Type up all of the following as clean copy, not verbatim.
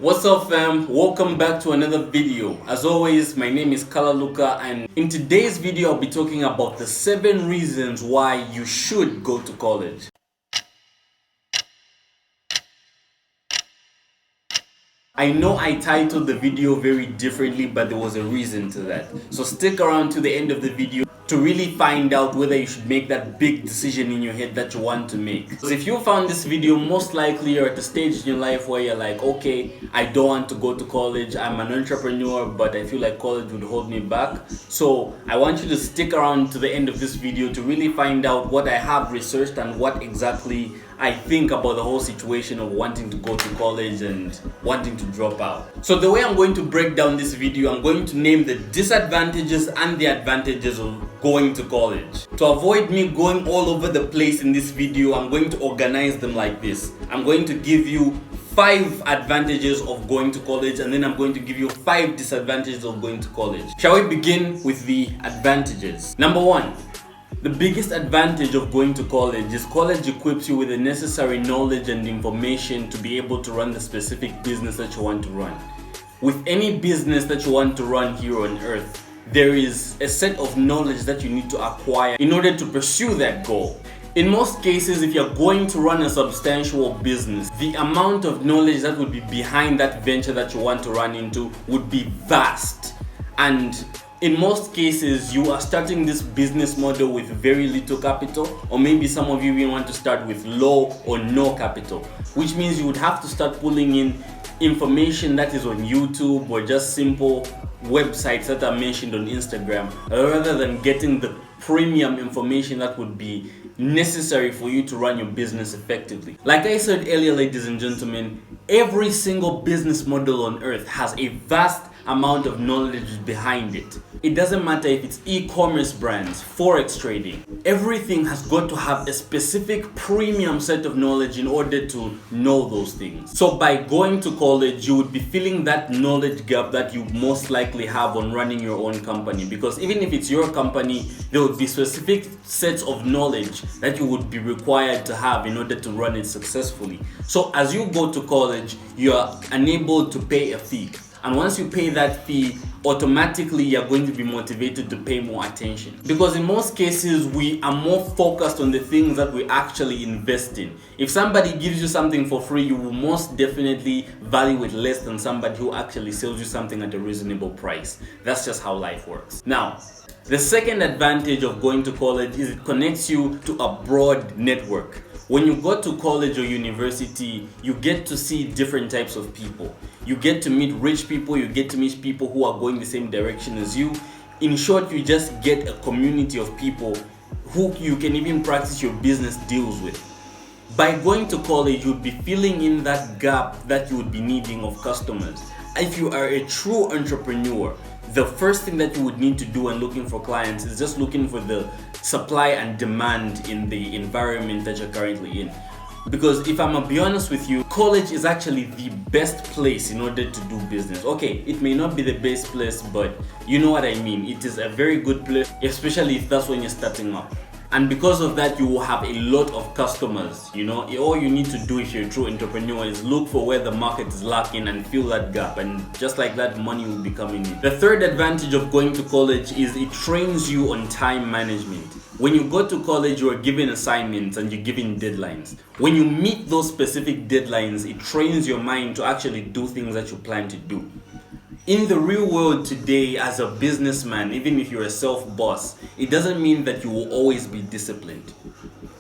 What's up fam? Welcome back to another video. As always, my name is Kala Luka, and in today's video I'll be talking about the 7 reasons why you should go to college. I know I titled the video very differently, but there was a reason to that. So stick around to the end of the video to really find out whether you should make that big decision in your head that you want to make. So if you found this video, most likely you're at the stage in your life where you're like, okay, I don't want to go to college, I'm an entrepreneur, but I feel like college would hold me back. So I want you to stick around to the end of this video to really find out what I have researched and what exactly I think about the whole situation of wanting to go to college and wanting to drop out. So the way I'm going to break down this video, I'm going to name the disadvantages and the advantages of going to college. To avoid me going all over the place in this video, I'm going to organize them like this. I'm going to give you 5 advantages of going to college, and then I'm going to give you 5 disadvantages of going to college. Shall we begin with the advantages? Number 1. The biggest advantage of going to college is college equips you with the necessary knowledge and information to be able to run the specific business that you want to run. With any business that you want to run here on earth, there is a set of knowledge that you need to acquire in order to pursue that goal. In most cases, if you're going to run a substantial business, the amount of knowledge that would be behind that venture that you want to run into would be vast. And in most cases, you are starting this business model with very little capital, or maybe some of you even want to start with low or no capital, which means you would have to start pulling in information that is on YouTube or just simple websites that are mentioned on Instagram, rather than getting the premium information that would be necessary for you to run your business effectively. Like I said earlier, ladies and gentlemen, every single business model on earth has a vast amount of knowledge behind it. It doesn't matter if it's e-commerce brands, forex trading. Everything has got to have a specific premium set of knowledge in order to know those things. So by going to college, you would be filling that knowledge gap that you most likely have on running your own company, because even if it's your company, there would be specific sets of knowledge that you would be required to have in order to run it successfully. So as you go to college, you are unable to pay a fee. And once you pay that fee, automatically you're going to be motivated to pay more attention. Because in most cases, we are more focused on the things that we actually invest in. If somebody gives you something for free, you will most definitely value it less than somebody who actually sells you something at a reasonable price. That's just how life works. Now, the second advantage of going to college is it connects you to a broad network. When you go to college or university, you get to see different types of people. You get to meet rich people, you get to meet people who are going the same direction as you. In short, you just get a community of people who you can even practice your business deals with. By going to college, you'd be filling in that gap that you would be needing of customers. If you are a true entrepreneur, the first thing that you would need to do when looking for clients is just looking for the supply and demand in the environment that you're currently in. Because if I'm gonna be honest with you, college is actually the best place in order to do business. Okay, it may not be the best place, but you know what I mean. It is a very good place, especially if that's when you're starting up. And because of that, you will have a lot of customers. You know, all you need to do if you're a true entrepreneur is look for where the market is lacking and fill that gap, and just like that, money will be coming in. The third advantage of going to college is it trains you on time management. When you go to college, you are given assignments and you're given deadlines. When you meet those specific deadlines, it trains your mind to actually do things that you plan to do. In the real world today, as a businessman, even if you're a self-boss, it doesn't mean that you will always be disciplined.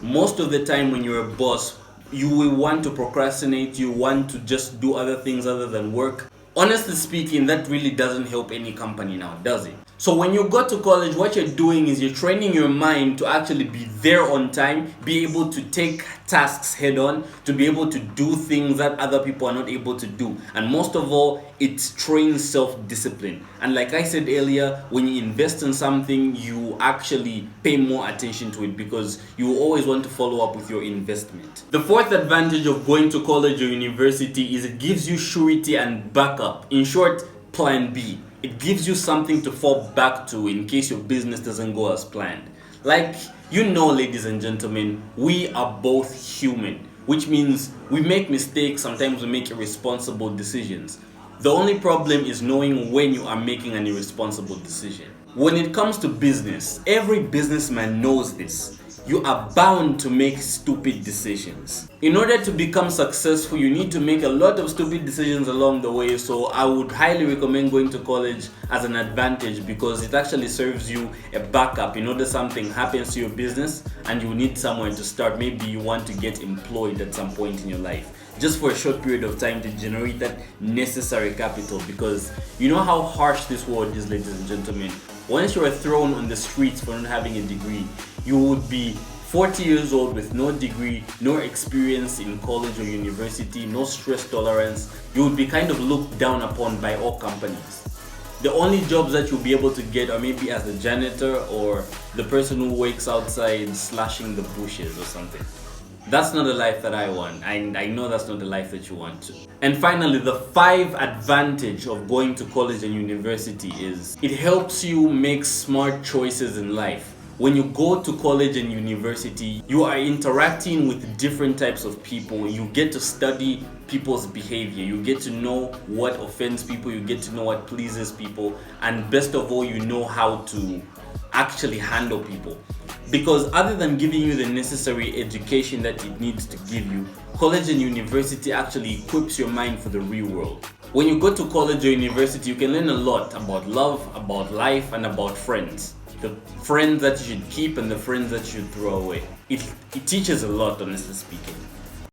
Most of the time when you're a boss, you will want to procrastinate, you want to just do other things other than work. Honestly speaking, that really doesn't help any company now, does it? So when you go to college, what you're doing is you're training your mind to actually be there on time, be able to take tasks head on, to be able to do things that other people are not able to do. And most of all, it trains self-discipline. And like I said earlier, when you invest in something, you actually pay more attention to it because you always want to follow up with your investment. The fourth advantage of going to college or university is it gives you surety and backup. In short, plan B. It gives you something to fall back to in case your business doesn't go as planned. Like, you know, ladies and gentlemen, we are both human. which means we make mistakes, sometimes we make irresponsible decisions. The only problem is knowing when you are making an irresponsible decision. When it comes to business, every businessman knows this. You are bound to make stupid decisions. In order to become successful, you need to make a lot of stupid decisions along the way. So I would highly recommend going to college as an advantage, because it actually serves you a backup in order something happens to your business and you need somewhere to start. Maybe you want to get employed at some point in your life, just for a short period of time, to generate that necessary capital. Because you know how harsh this world is, ladies and gentlemen. Once you are thrown on the streets for not having a degree, you would be 40 years old with no degree, no experience in college or university, no stress tolerance. You would be kind of looked down upon by all companies. The only jobs that you'll be able to get are maybe as a janitor or the person who works outside slashing the bushes or something. That's not the life that I want, and I know that's not the life that you want to. And finally, the 5 advantage of going to college and university is it helps you make smart choices in life. When you go to college and university, you are interacting with different types of people. You get to study people's behavior. You get to know what offends people. You get to know what pleases people. And best of all, you know how to actually handle people. Because other than giving you the necessary education that it needs to give you, college and university actually equips your mind for the real world. When you go to college or university, you can learn a lot about love, about life, and about friends. The friends that you should keep and the friends that you should throw away. It teaches a lot, honestly speaking.